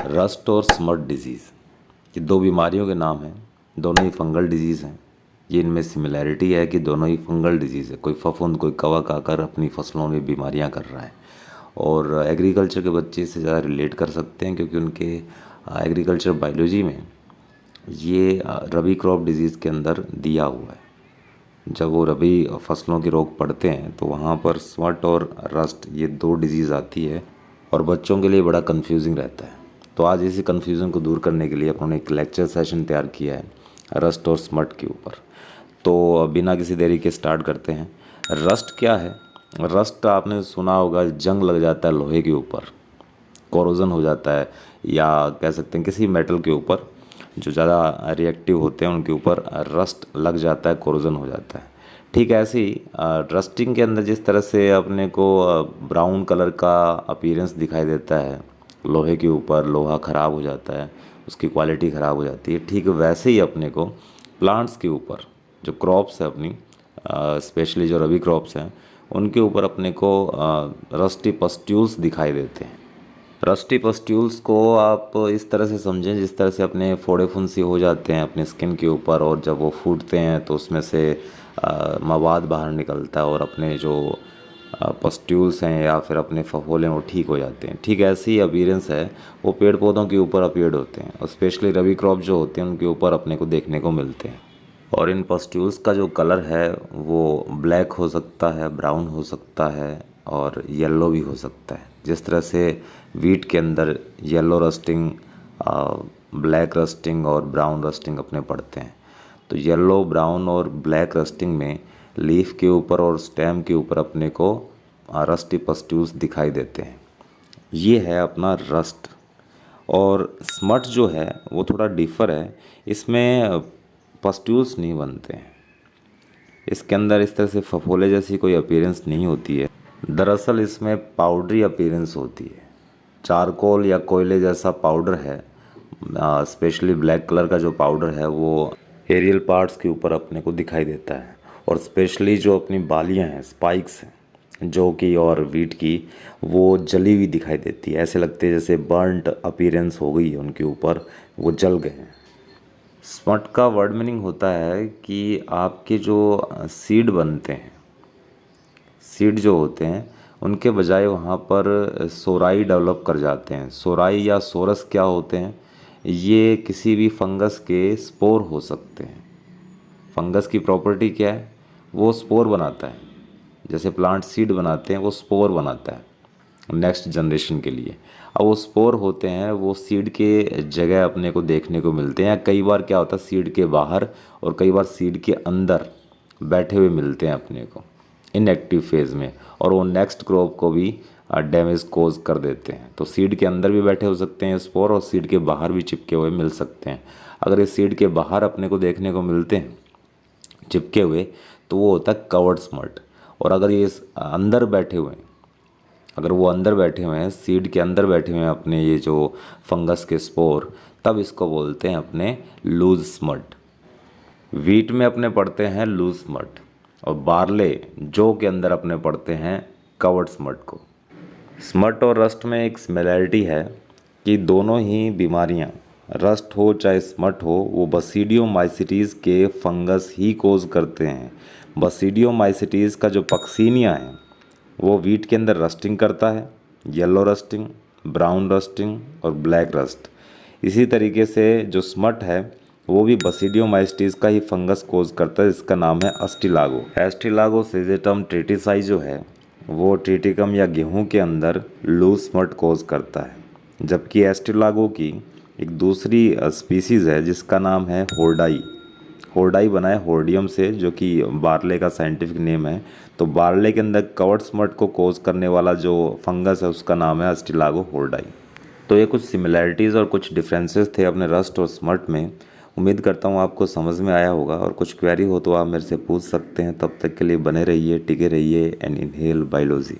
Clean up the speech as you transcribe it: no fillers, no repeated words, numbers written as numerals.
Rust और smut disease, ये दो बीमारियों के नाम हैं। दोनों ही फंगल डिजीज़ हैं। ये इनमें सिमिलैरिटी है कि दोनों ही फंगल डिजीज़ है। कोई फफूंद, कोई कवक आकर अपनी फसलों में बीमारियां कर रहा है। और एग्रीकल्चर के बच्चे इससे ज़्यादा रिलेट कर सकते हैं क्योंकि उनके एग्रीकल्चर बायोलॉजी में ये रबी क्रॉप डिजीज़ के अंदर दिया हुआ है। जब वो रबी फसलों के रोग पड़ते हैं तो वहाँ पर स्मट और रस्ट, ये दो डिजीज़ आती है और बच्चों के लिए बड़ा कंफ्यूजिंग रहता है। तो आज इसी कन्फ्यूज़न को दूर करने के लिए उन्होंने एक लेक्चर सेशन तैयार किया है रस्ट और स्मट के ऊपर। तो बिना किसी देरी के स्टार्ट करते हैं। रस्ट क्या है? रस्ट आपने सुना होगा, जंग लग जाता है लोहे के ऊपर, कोरोजन हो जाता है, या कह सकते हैं किसी मेटल के ऊपर जो ज़्यादा रिएक्टिव होते हैं उनके ऊपर रस्ट लग जाता है, कोरोजन हो जाता है। ठीक ऐसे ही रस्टिंग के अंदर जिस तरह से अपने को ब्राउन कलर का अपीयरेंस दिखाई देता है, लोहे के ऊपर लोहा ख़राब हो जाता है, उसकी क्वालिटी ख़राब हो जाती है, ठीक वैसे ही अपने को प्लांट्स के ऊपर जो क्रॉप्स है अपनी, स्पेशली जो रबी क्रॉप्स हैं, उनके ऊपर अपने को रस्टी पस्ट्यूल्स दिखाई देते हैं। रस्टी पस्ट्यूल्स को आप इस तरह से समझें जिस तरह से अपने फोड़े फुंसी हो जाते हैं अपने स्किन के ऊपर, और जब वो फूटते हैं तो उसमें से मवाद बाहर निकलता है और अपने जो पस्ट्यूल्स हैं या फिर अपने फफोले हैं वो ठीक हो जाते हैं। ठीक ऐसी ही अपीयरेंस है वो पेड़ पौधों के ऊपर अपीयर्ड होते हैं, और स्पेशली रबी क्रॉप जो होते हैं उनके ऊपर अपने को देखने को मिलते हैं। और इन पस्ट्यूल्स का जो कलर है वो ब्लैक हो सकता है, ब्राउन हो सकता है और येलो भी हो सकता है। जिस तरह से वीट के अंदर येलो रस्टिंग, ब्लैक रस्टिंग और ब्राउन रस्टिंग अपने पड़ते हैं, तो येलो, ब्राउन और ब्लैक रस्टिंग में लीफ के ऊपर और स्टेम के ऊपर अपने को रस्टी पस्ट्यूल्स दिखाई देते हैं। ये है अपना रस्ट। और स्मट जो है वो थोड़ा डिफ़र है, इसमें पस्ट्यूल्स नहीं बनते हैं, इसके अंदर इस तरह से फफोले जैसी कोई अपीयरेंस नहीं होती है। दरअसल इसमें पाउडरी अपीयरेंस होती है, चारकोल या कोयले जैसा पाउडर है। स्पेशली ब्लैक कलर का जो पाउडर है वो एरियल पार्ट्स के ऊपर अपने को दिखाई देता है, और स्पेशली जो अपनी बालियां हैं, स्पाइक्स हैं जो कि और वीट की, वो जली हुई दिखाई देती है। ऐसे लगते हैं जैसे बर्नट अपीयरेंस हो गई है उनके ऊपर, वो जल गए हैं। स्मट का वर्ड मीनिंग होता है कि आपके जो सीड बनते हैं, सीड जो होते हैं उनके बजाय वहाँ पर सोराई डेवलप कर जाते हैं। सोराई या सोरस क्या होते हैं? ये किसी भी फंगस के स्पोर हो सकते हैं। फंगस की प्रॉपर्टी क्या है? वो स्पोर बनाता है। जैसे प्लांट सीड बनाते हैं, वो स्पोर बनाता है नेक्स्ट जनरेशन के लिए। अब वो स्पोर होते हैं, वो सीड के जगह अपने को देखने को मिलते हैं, या कई बार क्या होता है सीड के बाहर और कई बार सीड के अंदर बैठे हुए मिलते हैं अपने को इनएक्टिव फेज़ में, और वो नेक्स्ट क्रॉप को भी डैमेज कोज कर देते हैं। तो सीड के अंदर भी बैठे हो सकते हैं स्पोर, और सीड के बाहर भी चिपके हुए मिल सकते हैं। अगर ये सीड के बाहर अपने को देखने को मिलते हैं चिपके हुए, तो वो होता है कवर्ड स्मट। और अगर ये अंदर बैठे हुए हैं, अगर वो अंदर बैठे हुए हैं, सीड के अंदर बैठे हुए हैं अपने ये जो फंगस के स्पोर, तब इसको बोलते हैं अपने लूज स्मट। वीट में अपने पढ़ते हैं लूज स्मट, और बार्ले जो के अंदर अपने पढ़ते हैं कवर्ड स्मट को। स्मट और रस्ट में एक सिमिलैरिटी है कि दोनों ही बीमारियां, रस्ट हो चाहे स्मट हो, वो बसीडियोमाइसिटीज़ के फंगस ही कोज करते हैं। बसीडियोमाइसिटीज़ का जो पक्सीनिया है वो वीट के अंदर रस्टिंग करता है, येलो रस्टिंग, ब्राउन रस्टिंग और ब्लैक रस्ट। इसी तरीके से जो स्मट है वो भी बसीडियोमाइसिटीज़ का ही फंगस कोज करता है, जिसका नाम है अस्टिलागो। एस्टिलागो सिजेटम ट्रिटिसाई जो है वो ट्रिटिकम या गेहूं के अंदर लूज स्मट कोज करता है, जबकि एस्टिलागो की एक दूसरी स्पीसीज़ है जिसका नाम है होर्डाई। होर्डाई बना है होर्डियम से, जो कि बार्ले का साइंटिफिक नेम है। तो बार्ले के अंदर कवर्ड स्मट को कोज करने वाला जो फंगस है उसका नाम है अस्टिलागो होर्डाई। तो ये कुछ सिमिलैरिटीज़ और कुछ डिफरेंसेस थे अपने रस्ट और स्मट में। उम्मीद करता हूँ आपको समझ में आया होगा, और कुछ क्वेरी हो तो आप मेरे से पूछ सकते हैं। तब तक के लिए बने रहिए, टिके रहिए एंड इनहेल बायोलॉजी।